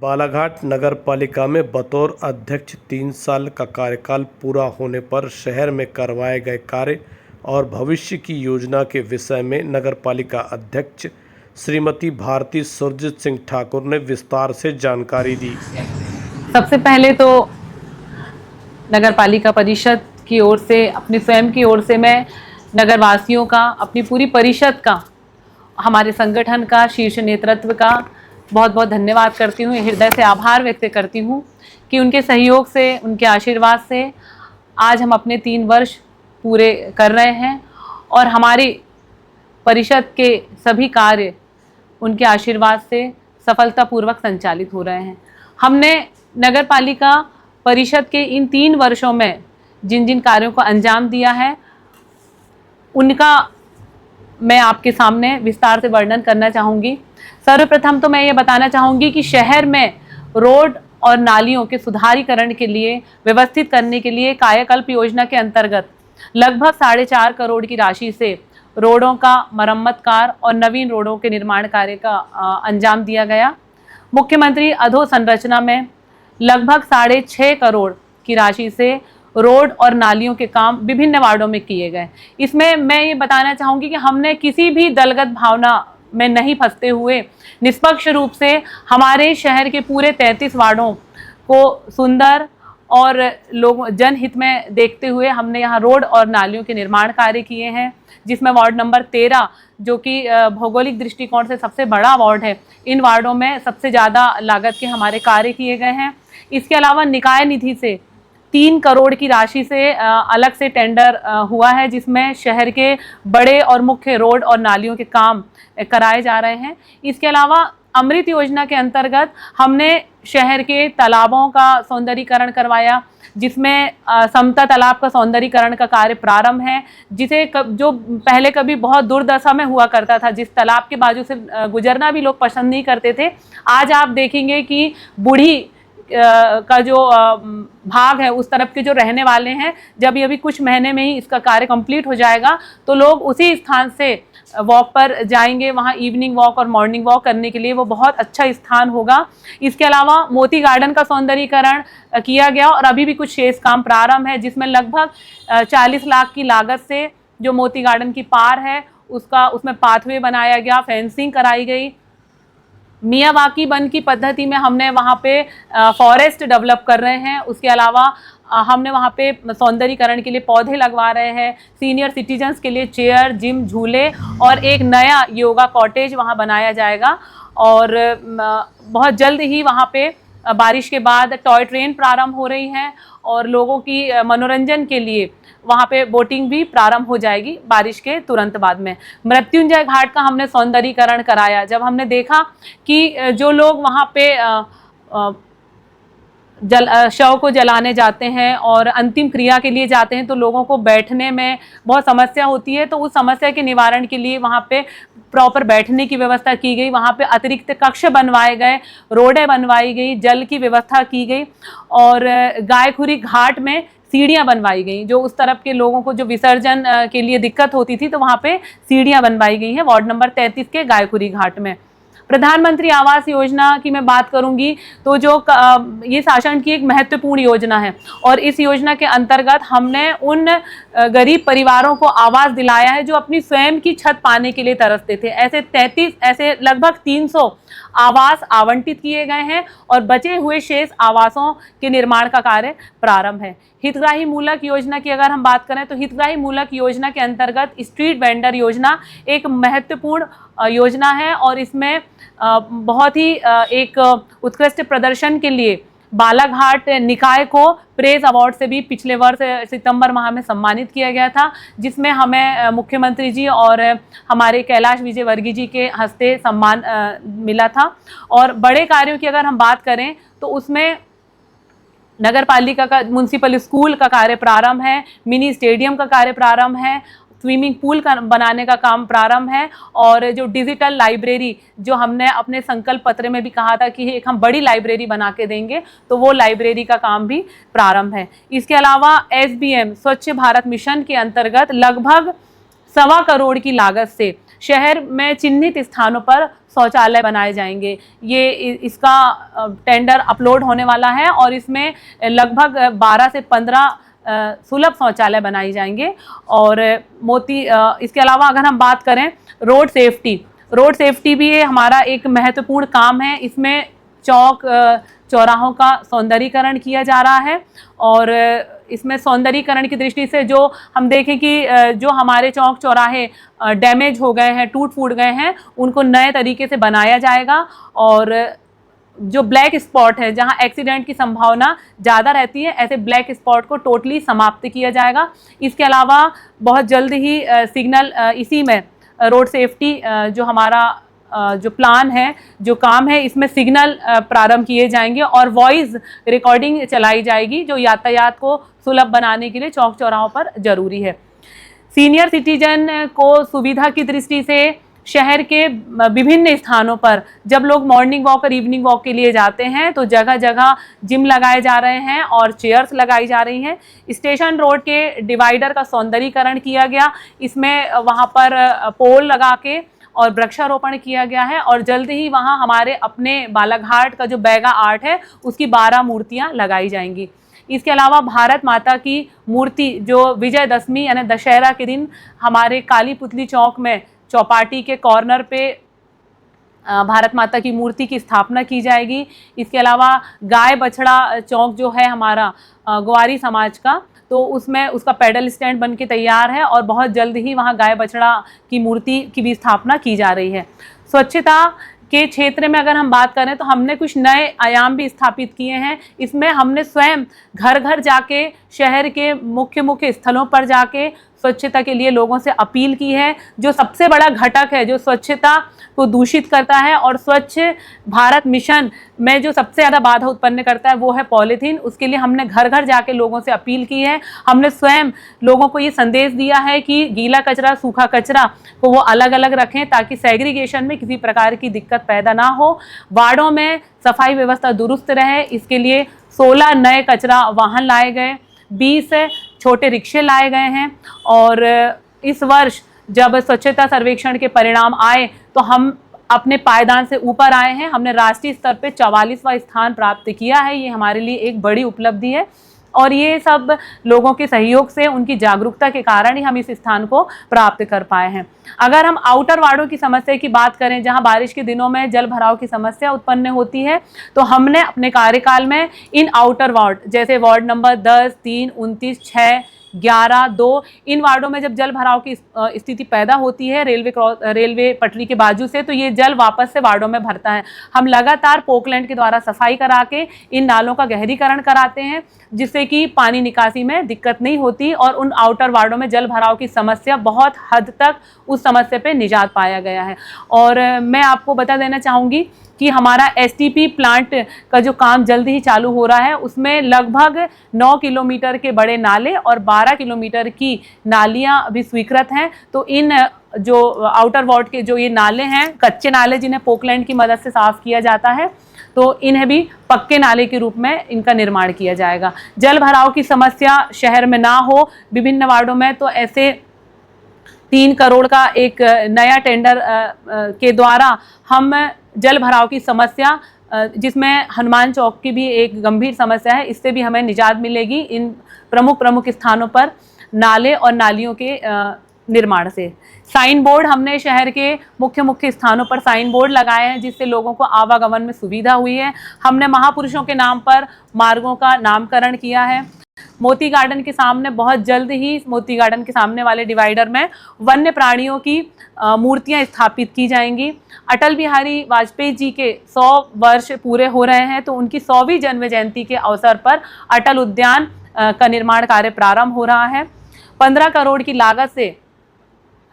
बालाघाट नगर पालिका में बतौर अध्यक्ष 3 साल का कार्यकाल पूरा होने पर शहर में करवाए गए कार्य और भविष्य की योजना के विषय में नगर पालिका अध्यक्ष श्रीमती भारती सुरजीत सिंह ठाकुर ने विस्तार से जानकारी दी। सबसे पहले तो नगर पालिका परिषद की ओर से, अपनी स्वयं की ओर से मैं नगर वासियों का, अपनी पूरी परिषद का, हमारे संगठन का, शीर्ष नेतृत्व का बहुत बहुत धन्यवाद करती हूँ। हृदय से आभार व्यक्त करती हूँ कि उनके सहयोग से, उनके आशीर्वाद से आज हम अपने 3 वर्ष पूरे कर रहे हैं और हमारी परिषद के सभी कार्य उनके आशीर्वाद से सफलतापूर्वक संचालित हो रहे हैं। हमने नगर पालिका परिषद के इन 3 वर्षों में जिन जिन कार्यों को अंजाम दिया है उनका मैं आपके सामने विस्तार से वर्णन करना चाहूँगी। सर्वप्रथम तो मैं ये बताना चाहूँगी कि शहर में रोड और नालियों के सुधारीकरण के लिए, व्यवस्थित करने के लिए कायाकल्प योजना के अंतर्गत लगभग 4.5 करोड़ की राशि से रोडों का मरम्मत कार्य और नवीन रोडों के निर्माण कार्य का अंजाम दिया गया। मुख्यमंत्री अधोसंरचना में लगभग 6.5 करोड़ की राशि से रोड और नालियों के काम विभिन्न वार्डों में किए गए। इसमें मैं ये बताना चाहूँगी कि हमने किसी भी दलगत भावना में नहीं फंसते हुए निष्पक्ष रूप से हमारे शहर के पूरे 33 वार्डों को सुंदर और जनहित में देखते हुए हमने यहाँ रोड और नालियों के निर्माण कार्य किए हैं, जिसमें वार्ड नंबर 13 जो कि भौगोलिक दृष्टिकोण से सबसे बड़ा वार्ड है, इन वार्डों में सबसे ज़्यादा लागत के हमारे कार्य किए गए हैं। इसके अलावा निकाय निधि से 3 करोड़ की राशि से अलग से टेंडर हुआ है, जिसमें शहर के बड़े और मुख्य रोड और नालियों के काम कराए जा रहे हैं। इसके अलावा अमृत योजना के अंतर्गत हमने शहर के तालाबों का सौंदर्यीकरण करवाया, जिसमें समता तालाब का सौंदर्यीकरण का कार्य प्रारंभ है, जिसे जो पहले कभी बहुत दुर्दशा में हुआ करता था, जिस तालाब के बाजू से गुजरना भी लोग पसंद नहीं करते थे, आज आप देखेंगे कि बूढ़ी का जो भाग है उस तरफ के जो रहने वाले हैं, जब ये अभी कुछ महीने में ही इसका कार्य कंप्लीट हो जाएगा तो लोग उसी स्थान से वॉक पर जाएंगे। वहाँ इवनिंग वॉक और मॉर्निंग वॉक करने के लिए वो बहुत अच्छा स्थान होगा। इसके अलावा मोती गार्डन का सौंदर्यीकरण किया गया और अभी भी कुछ शेष काम प्रारंभ है, जिसमें लगभग 40 लाख की लागत से जो मोती गार्डन की पार है उसमें पाथवे बनाया गया, फेंसिंग कराई गई। मियावाकी वन की पद्धति में हमने वहाँ पे फॉरेस्ट डेवलप कर रहे हैं। उसके अलावा हमने वहाँ पे सौंदर्यीकरण के लिए पौधे लगवा रहे हैं। सीनियर सिटीजन्स के लिए चेयर, जिम, झूले और एक नया योगा कॉटेज वहाँ बनाया जाएगा। और बहुत जल्द ही वहाँ पे बारिश के बाद टॉय ट्रेन प्रारंभ हो रही हैं और लोगों की मनोरंजन के लिए वहाँ पे बोटिंग भी प्रारंभ हो जाएगी बारिश के तुरंत बाद में। मृत्युंजय घाट का हमने सौंदर्यीकरण कराया। जब हमने देखा कि जो लोग वहाँ पे शव को जलाने जाते हैं और अंतिम क्रिया के लिए जाते हैं तो लोगों को बैठने में बहुत समस्या होती है, तो उस समस्या के निवारण के लिए वहाँ पे प्रॉपर बैठने की व्यवस्था की गई। वहाँ पे अतिरिक्त कक्ष बनवाए गए, रोडें बनवाई गई, जल की व्यवस्था की गई और गायखुरी घाट में सीढ़ियाँ बनवाई गई। जो उस तरफ के लोगों को जो विसर्जन के लिए दिक्कत होती थी तो वहाँ पे सीढ़ियाँ बनवाई गई हैं वार्ड नंबर 33 के गायखुरी घाट में। प्रधानमंत्री आवास योजना की मैं बात करूंगी तो जो ये शासन की एक महत्वपूर्ण योजना है और इस योजना के अंतर्गत हमने उन गरीब परिवारों को आवास दिलाया है जो अपनी स्वयं की छत पाने के लिए तरसते थे। ऐसे लगभग 300 आवास आवंटित किए गए हैं और बचे हुए शेष आवासों के निर्माण का कार्य प्रारंभ है। हितग्राही मूलक योजना की अगर हम बात करें तो हितग्राही मूलक योजना के अंतर्गत स्ट्रीट वेंडर योजना एक महत्वपूर्ण योजना है और इसमें बहुत ही एक उत्कृष्ट प्रदर्शन के लिए बालाघाट निकाय को प्रेज अवार्ड से भी पिछले वर्ष सितंबर माह में सम्मानित किया गया था, जिसमें हमें मुख्यमंत्री जी और हमारे कैलाश विजयवर्गीय जी के हस्ते सम्मान मिला था। और बड़े कार्यों की अगर हम बात करें तो उसमें नगर पालिका का म्युनिसिपल स्कूल का कार्य प्रारंभ है, मिनी स्टेडियम का कार्य प्रारंभ है, स्विमिंग पूल का बनाने का काम प्रारंभ है और जो डिजिटल लाइब्रेरी जो हमने अपने संकल्प पत्र में भी कहा था कि एक हम बड़ी लाइब्रेरी बना के देंगे, तो वो लाइब्रेरी का काम भी प्रारंभ है। इसके अलावा SBM स्वच्छ भारत मिशन के अंतर्गत लगभग 1.25 करोड़ की लागत से शहर में चिन्हित स्थानों पर शौचालय बनाए जाएंगे। ये इसका टेंडर अपलोड होने वाला है और इसमें लगभग 12 से 15 सुलभ शौचालय बनाए जाएंगे। और इसके अलावा अगर हम बात करें रोड सेफ्टी भी ये हमारा एक महत्वपूर्ण काम है। इसमें चौक चौराहों का सौंदर्यीकरण किया जा रहा है और इसमें सौंदर्यीकरण की दृष्टि से जो हम देखें कि जो हमारे चौक चौराहे डैमेज हो गए हैं, टूट फूट गए हैं, उनको नए तरीके से बनाया जाएगा। और जो ब्लैक स्पॉट है, जहां एक्सीडेंट की संभावना ज़्यादा रहती है, ऐसे ब्लैक स्पॉट को टोटली समाप्त किया जाएगा। इसके अलावा बहुत जल्द ही सिग्नल इसी में रोड सेफ्टी जो हमारा जो प्लान है, जो काम है, इसमें सिग्नल प्रारंभ किए जाएंगे और वॉइस रिकॉर्डिंग चलाई जाएगी जो यातायात को सुलभ बनाने के लिए चौक चौराहों पर जरूरी है। सीनियर सिटीजन को सुविधा की दृष्टि से शहर के विभिन्न स्थानों पर जब लोग मॉर्निंग वॉक और इवनिंग वॉक के लिए जाते हैं तो जगह जगह जिम लगाए जा रहे हैं और चेयर्स लगाई जा रही हैं। स्टेशन रोड के डिवाइडर का सौंदर्यीकरण किया गया, इसमें वहाँ पर पोल लगा के और वृक्षारोपण किया गया है और जल्द ही वहाँ हमारे अपने बालाघाट का जो बैगा आर्ट है उसकी 12 मूर्तियाँ लगाई जाएंगी। इसके अलावा भारत माता की मूर्ति जो विजयदशमी यानी दशहरा के दिन हमारे काली पुतली चौक में चौपाटी के कॉर्नर पे भारत माता की मूर्ति की स्थापना की जाएगी। इसके अलावा गाय बछड़ा चौक जो है हमारा ग्वारी समाज का, तो उसमें उसका पैडल स्टैंड बन के तैयार है और बहुत जल्द ही वहाँ गाय बछड़ा की मूर्ति की भी स्थापना की जा रही है। स्वच्छता के क्षेत्र में अगर हम बात करें तो हमने कुछ नए आयाम भी स्थापित किए हैं। इसमें हमने स्वयं घर घर जाके शहर के मुख्य स्थलों पर जाके स्वच्छता के लिए लोगों से अपील की है। जो सबसे बड़ा घटक है जो स्वच्छता को दूषित करता है और स्वच्छ भारत मिशन में जो सबसे ज़्यादा बाधा उत्पन्न करता है वो है पॉलीथीन। उसके लिए हमने घर घर जाके लोगों से अपील की है। हमने स्वयं लोगों को ये संदेश दिया है कि गीला कचरा सूखा कचरा को वो अलग अलग रखें ताकि सेग्रीगेशन में किसी प्रकार की दिक्कत पैदा ना हो। वार्डों में सफाई व्यवस्था दुरुस्त रहे, इसके लिए 16 नए कचरा वाहन लाए गए, 20 छोटे रिक्शे लाए गए हैं और इस वर्ष जब स्वच्छता सर्वेक्षण के परिणाम आए तो हम अपने पायदान से ऊपर आए हैं। हमने राष्ट्रीय स्तर पे 44वां स्थान प्राप्त किया है। ये हमारे लिए एक बड़ी उपलब्धि है और ये सब लोगों के सहयोग से, उनकी जागरूकता के कारण ही हम इस स्थान को प्राप्त कर पाए हैं। अगर हम आउटर वार्डों की समस्या की बात करें, जहां बारिश के दिनों में जल भराव की समस्या उत्पन्न होती है, तो हमने अपने कार्यकाल में इन आउटर वार्ड जैसे वार्ड नंबर 10, 3, 29, 6, 11, 2 इन वार्डों में जब जल भराव की स्थिति पैदा होती है रेलवे पटरी के बाजू से, तो ये जल वापस से वार्डों में भरता है। हम लगातार पोकलैंड के द्वारा सफाई करा के इन नालों का गहरीकरण कराते हैं जिससे कि पानी निकासी में दिक्कत नहीं होती और उन आउटर वार्डों में जल भराव की समस्या बहुत हद तक उस समस्या पे निजात पाया गया है। और मैं आपको बता देना चाहूँगी कि हमारा एसटीपी प्लांट का जो काम जल्दी ही चालू हो रहा है उसमें लगभग 9 किलोमीटर के बड़े नाले और 12 किलोमीटर की नालियां भी स्वीकृत हैं। तो इन जो आउटर वार्ड के जो ये नाले हैं, कच्चे नाले जिन्हें पोकलैंड की मदद से साफ किया जाता है, तो इन्हें भी पक्के नाले के रूप में इनका निर्माण किया जाएगा। जल भराव की समस्या शहर में ना हो विभिन्न वार्डों में, तो ऐसे 3 करोड़ का एक नया टेंडर के द्वारा हम जल भराव की समस्या, जिसमें हनुमान चौक की भी एक गंभीर समस्या है, इससे भी हमें निजात मिलेगी इन प्रमुख स्थानों पर नाले और नालियों के निर्माण से। साइन बोर्ड हमने शहर के मुख्य स्थानों पर साइन बोर्ड लगाए हैं जिससे लोगों को आवागमन में सुविधा हुई है। हमने महापुरुषों के नाम पर मार्गों का नामकरण किया है। मोती गार्डन के सामने बहुत जल्द ही मोती गार्डन के सामने वाले डिवाइडर में वन्य प्राणियों की मूर्तियां स्थापित की जाएंगी। अटल बिहारी वाजपेयी जी के 100 वर्ष पूरे हो रहे हैं, तो उनकी 100वीं जन्म जयंती के अवसर पर अटल उद्यान का निर्माण कार्य प्रारंभ हो रहा है। 15 करोड़ की लागत से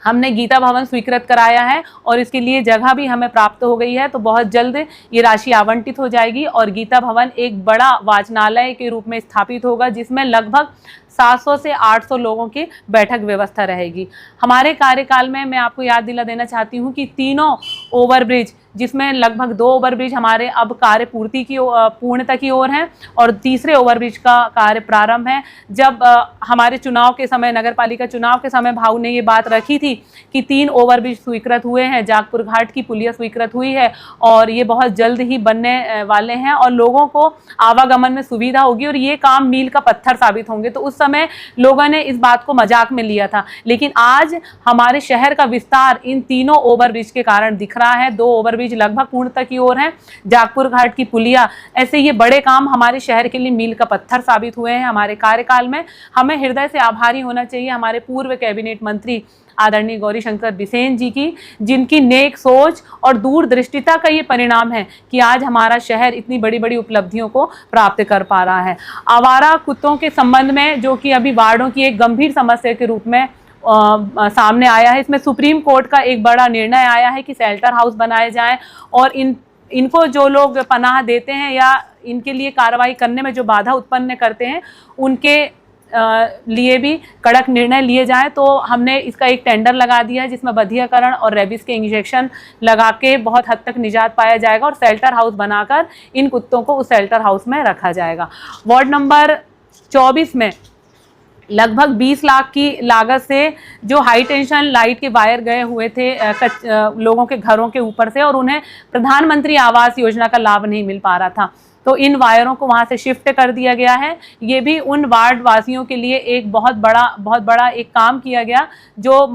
हमने गीता भवन स्वीकृत कराया है और इसके लिए जगह भी हमें प्राप्त हो गई है, तो बहुत जल्द ये राशि आवंटित हो जाएगी और गीता भवन एक बड़ा वाचनालय के रूप में स्थापित होगा जिसमें लगभग 700 से 800 लोगों की बैठक व्यवस्था रहेगी। हमारे कार्यकाल में मैं आपको याद दिला देना चाहती हूँ कि तीनों ओवरब्रिज जिसमें लगभग 2 ओवरब्रिज हमारे अब कार्य पूर्णता की ओर हैं और तीसरे ओवरब्रिज का कार्य प्रारंभ है। जब हमारे चुनाव के समय, नगर पालिका चुनाव के समय भाऊ ने ये बात रखी थी कि 3 ओवरब्रिज स्वीकृत हुए हैं, जागपुर घाट की पुलिया स्वीकृत हुई है और ये बहुत जल्द ही बनने वाले हैं और लोगों को आवागमन में सुविधा होगी और ये काम मील का पत्थर साबित होंगे। तो उस समय लोगों ने इस बात को मजाक में लिया था, लेकिन आज हमारे शहर का विस्तार इन तीनों ओवरब्रिज के कारण दिख रहा है। 2 ओवरब्रिज लगभग पूर्णता की ओर हैं, जागपुर घाट की पुलिया, ऐसे ये बड़े काम हमारे शहर के लिए मील का पत्थर साबित हुए हैं हमारे कार्यकाल में। हमें हृदय से आभारी होना चाहिए हमारे पूर्व कैबिनेट मंत्री आदरणीय गौरीशंकर बिसेन जी की, जिनकी नेक सोच और दूरदृष्टिता का ये परिणाम है कि आज हमारा शहर इतनी बड़ी बड़ी उपलब्धियों को प्राप्त कर पा रहा है। आवारा कुत्तों के संबंध में, जो कि अभी वार्डों की एक गंभीर समस्या के रूप में सामने आया है, इसमें सुप्रीम कोर्ट का एक बड़ा निर्णय आया है कि शेल्टर हाउस बनाए जाएं और इनको जो लोग पनाह देते हैं या इनके लिए कार्रवाई करने में जो बाधा उत्पन्न करते हैं उनके लिए भी कड़क निर्णय लिए जाएं। तो हमने इसका एक टेंडर लगा दिया है जिसमें बधियाकरण और रेबीज के इंजेक्शन लगा के बहुत हद तक निजात पाया जाएगा और शेल्टर हाउस बनाकर इन कुत्तों को उस शेल्टर हाउस में रखा जाएगा। वार्ड नंबर 24 में लगभग 20 लाख की लागत से जो हाई टेंशन लाइट के वायर गए हुए थे लोगों के घरों के ऊपर से और उन्हें प्रधानमंत्री आवास योजना का लाभ नहीं मिल पा रहा था, तो इन वायरों को वहां से शिफ्ट कर दिया गया है। ये भी उन वार्ड वासियों के लिए एक बहुत बड़ा एक काम किया गया जो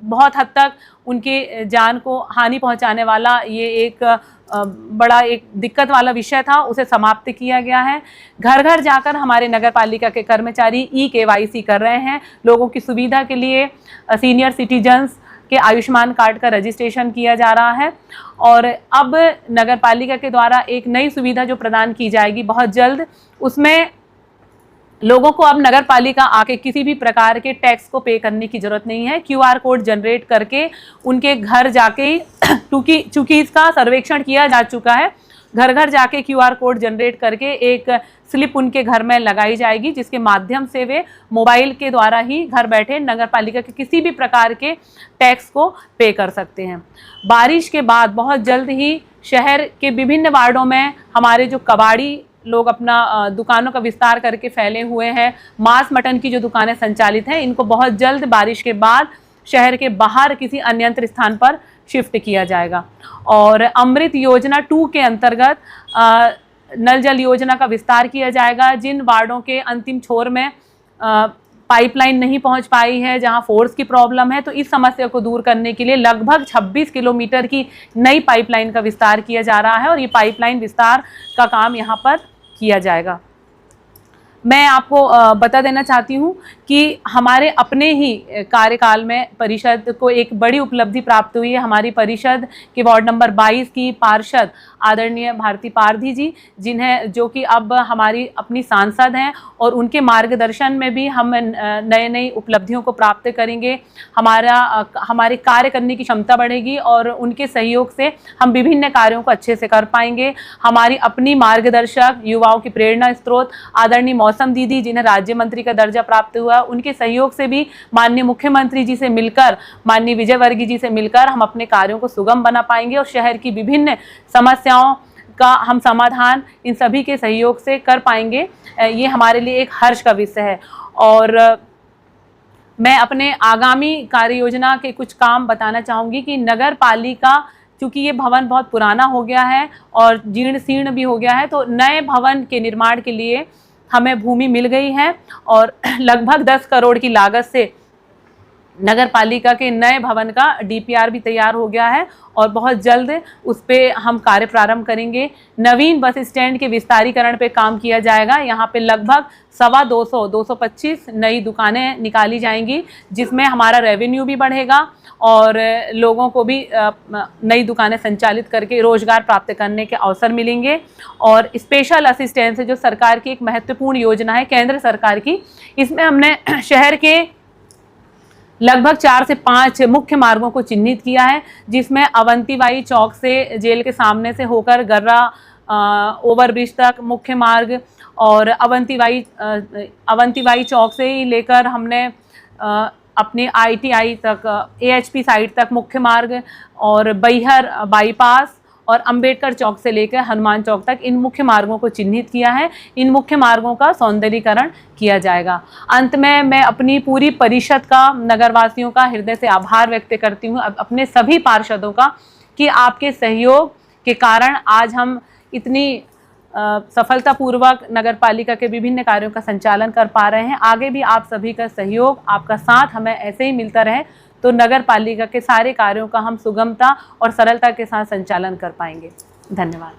बहुत हद तक उनकी जान को हानि पहुंचाने वाला ये एक बड़ा एक दिक्कत वाला विषय था, उसे समाप्त किया गया है। घर घर जाकर हमारे नगर पालिका के कर्मचारी KYC कर रहे हैं। लोगों की सुविधा के लिए सीनियर सिटीजन्स के आयुष्मान कार्ड का रजिस्ट्रेशन किया जा रहा है और अब नगर पालिका के द्वारा एक नई सुविधा जो प्रदान की जाएगी बहुत जल्द, उसमें लोगों को अब नगर पालिका आके किसी भी प्रकार के टैक्स को पे करने की जरूरत नहीं है। QR कोड जनरेट करके उनके घर जाके ही चूंकि इसका सर्वेक्षण किया जा चुका है, घर घर जाके QR कोड जनरेट करके एक स्लिप उनके घर में लगाई जाएगी जिसके माध्यम से वे मोबाइल के द्वारा ही घर बैठे नगर पालिका के किसी भी प्रकार के टैक्स को पे कर सकते हैं। बारिश के बाद बहुत जल्द ही शहर के विभिन्न वार्डों में हमारे जो कबाड़ी लोग अपना दुकानों का विस्तार करके फैले हुए हैं, मांस मटन की जो दुकानें संचालित हैं, इनको बहुत जल्द बारिश के बाद शहर के बाहर किसी अन्यंत्र स्थान पर शिफ्ट किया जाएगा। और अमृत योजना 2 के अंतर्गत नल जल योजना का विस्तार किया जाएगा। जिन वार्डों के अंतिम छोर में पाइपलाइन नहीं पहुंच पाई है, जहां फोर्स की प्रॉब्लम है, तो इस समस्या को दूर करने के लिए लगभग 26 किलोमीटर की नई पाइपलाइन का विस्तार किया जा रहा है और ये पाइपलाइन विस्तार का काम यहां पर किया जाएगा। मैं आपको बता देना चाहती हूँ कि हमारे अपने ही कार्यकाल में परिषद को एक बड़ी उपलब्धि प्राप्त हुई है। हमारी परिषद के वार्ड नंबर 22 की पार्षद आदरणीय भारती पारधी जी, जो कि अब हमारी अपनी सांसद हैं और उनके मार्गदर्शन में भी हम नई उपलब्धियों को प्राप्त करेंगे। हमारे कार्य करने की क्षमता बढ़ेगी और उनके सहयोग से हम विभिन्न कार्यों को अच्छे से कर पाएंगे। हमारी अपनी मार्गदर्शक, युवाओं की प्रेरणा स्रोत आदरणीय मौसम दीदी, जिन्हें राज्य मंत्री का दर्जा प्राप्त हुआ, उनके सहयोग से भी माननीय मुख्यमंत्री जी से मिलकर, माननीय विजय वर्गीय जी से मिलकर हम अपने कार्यों को सुगम बना पाएंगे और शहर की विभिन्न समस्याओं का हम समाधान इन सभी के सहयोग से कर पाएंगे। ये हमारे लिए एक हर्ष का विषय है। और मैं अपने आगामी कार्य योजना के कुछ काम बताना चाहूँगी कि नगर पालिका, चूँकि ये भवन बहुत पुराना हो गया है और जीर्ण शीर्ण भी हो गया है, तो नए भवन के निर्माण के लिए हमें भूमि मिल गई है और लगभग 10 करोड़ की लागत से नगर पालिका के नए भवन का DPR भी तैयार हो गया है और बहुत जल्द उस पर हम कार्य प्रारंभ करेंगे। नवीन बस स्टैंड के विस्तारीकरण पे काम किया जाएगा। यहाँ पे लगभग 225 नई दुकानें निकाली जाएंगी, जिसमें हमारा रेवेन्यू भी बढ़ेगा और लोगों को भी नई दुकानें संचालित करके रोजगार प्राप्त करने के अवसर मिलेंगे। और स्पेशल असिस्टेंस, जो सरकार की एक महत्वपूर्ण योजना है केंद्र सरकार की, इसमें हमने शहर के लगभग 4 से 5 मुख्य मार्गों को चिन्हित किया है, जिसमें अवंतीबाई चौक से जेल के सामने से होकर गर्रा ओवरब्रिज तक मुख्य मार्ग और अवंतीबाई चौक से ही लेकर हमने अपने ITI तक AHP साइड तक मुख्य मार्ग और बैहर बाईपास और अंबेडकर चौक से लेकर हनुमान चौक तक इन मुख्य मार्गों को चिन्हित किया है। इन मुख्य मार्गों का सौंदर्यीकरण किया जाएगा। अंत में मैं अपनी पूरी परिषद का, नगरवासियों का हृदय से आभार व्यक्त करती हूँ, अपने सभी पार्षदों का, कि आपके सहयोग के कारण आज हम इतनी सफलतापूर्वक नगर पालिका के विभिन्न कार्यों का संचालन कर पा रहे हैं। आगे भी आप सभी का सहयोग, आपका साथ हमें ऐसे ही मिलता रहे तो नगर पालिका के सारे कार्यों का हम सुगमता और सरलता के साथ संचालन कर पाएंगे। धन्यवाद।